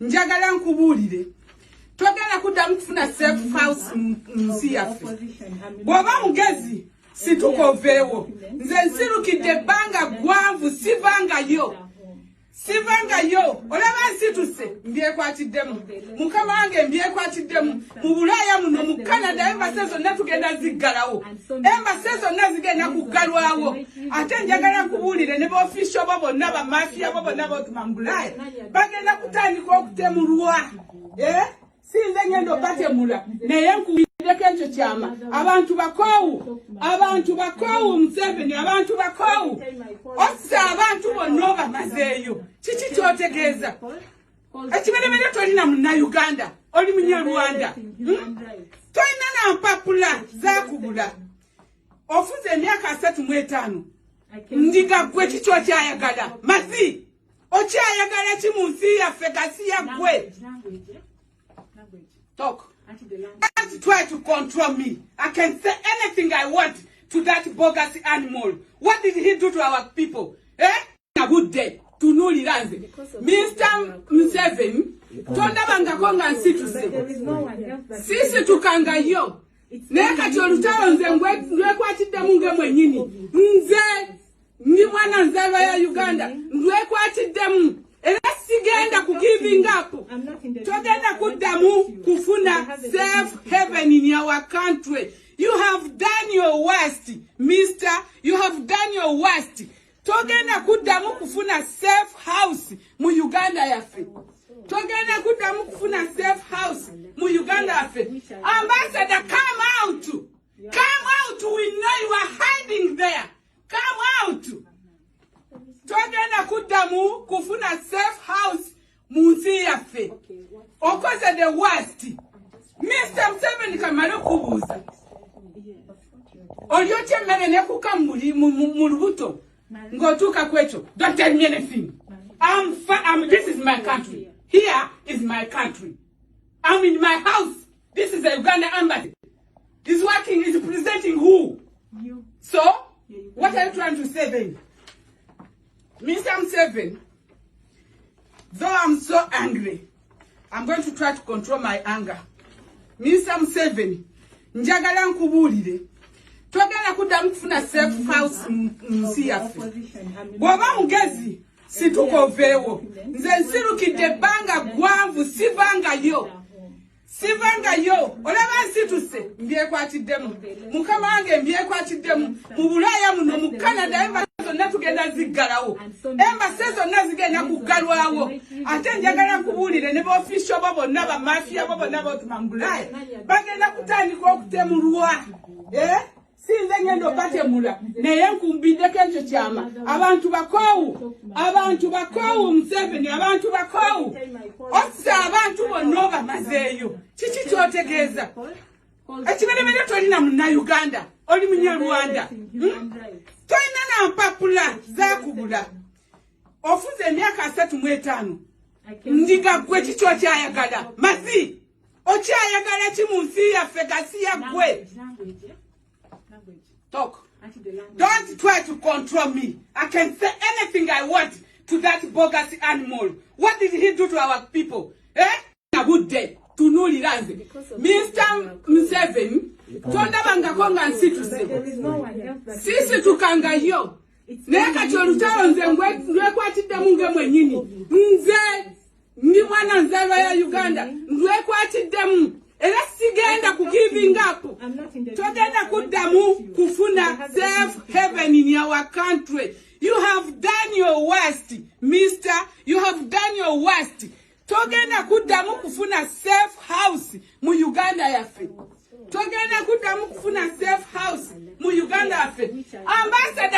njagala nkubulire togenda kuddamu kufuna safe house nsi yaffe bw'oba mugezi situkoveewo nze nsirukidde ebbanga ggwanvu sivangayo olaba nsituse mbyekwatiddemu mukama wange mbyekwatiddemu mu Bulaaya muno mu Canada embase zonna tugenda ziggalawo embase zonna zigenda kuggalwawo ate njagala nkubuulire ne baofisho bo bonna bamafiya bo bonna botuma mu Bulaaya bagenda kutandika okutemulwa sinze ngendo batemula naye nkubiddeko ekyo kyama abantu bakoowu Museveni abantu bakoowu ossa abantu bonna obamazeeyo kiki kyotegeeza ekibereberye tolina munnayuganda oli munyarwanda tolina nampapula zakubula ofuze emyaka 35 ndiga gwe kiki okyayagala mazi okyayagala ki mu nsi yaffe gasi yaggwe talk. Don't try to control me. I can say anything I want to that bogus animal. What did he do to our people? A good day. To know Liranze. Mr. Museveni, Tonda Bangakonga and Situse. Sisi tukanga yo. Neka chorutao nze ngwekwatidde munge mwenyini. Nze ni mwana nzalwa ya Uganda. Ngwekwatiddemu. Era sigenda ku giving up. Togenda kuddamu kufuna safe haven in our country. You have done your worst, mister. You have done your worst. Togenda kuddamu kufuna safe house mu Uganda yaffe. Togenda kuddamu kufuna safe house mu Uganda yaffe. Ambassador, come out. Come out. We know you are hiding there. Come out. Togenda kuddamu kufuna safe house mu nsi yaffe. Okoze the worst. Mr. Museveni kamale kubuuza. Olyote mmere ne kukamuli mu lubuto. Ng'otuuka kwekyo. Don't tell me anything. This is my country. Here is my country. I'm in my house. This is the Uganda embassy. Is working, is presenting who? You. So, what are you trying to say then? Mr. Museveni, though I'm so angry, I'm going to try to control my anger. Mr. Museveni, njagala nkubulire. Togenda kuddamu kufuna safe house nsi yaffe. Bw'oba mugezi situkoveewo. Nze nsirukidde ebbanga ggwanvu sivangayo. Olaba nsituse mbyekwatiddemu. Mukama wange mbyekwatiddemu. Mu Bulaaya muno mu Canada embase zonna tugenda ziggalawo. Embase zonna zigenda kuggalwawo. Ate njagala nkubuulire ne baofisho bo bonna bamafiya bo bonna botuma mu Bulaaya bagenda kutandika okutemulwa. Sinze ngendo batemula naye nkumbiddeko ekyo kyama abantu bakoowu Museveni abantu bakoowu ossa abantu bonna obamazeeyo kiki kyotegeeza ekibereberye tolina munnayuganda oli munyarwanda tolina nampapula zakubula ofuze emyaka 35 ndiga gwe kiki okyayagala mazi okyayagala ki mu nsi yaffe gasi yaggwe. Talk. Don't try to control me. I can say anything I want to that bogus animal. What did he do to our people? A good day. To know Liranze. Mr. Museveni, Tonda Bangakonga and Situse. Sisi tukanga yo. Neka chorutao nze ngwekwatidde munge mwenyini. Nze ni mwana nzalwa ya Uganda. Ngwekwatiddemu. Era sigenda ku giving up. Togenda kuddamu kufuna safe haven in our country. You have done your worst, mister. You have done your worst. Togenda kuddamu kufuna safe house mu Uganda yaffe. Togenda kuddamu kufuna safe house mu Uganda yaffe. Ambassador,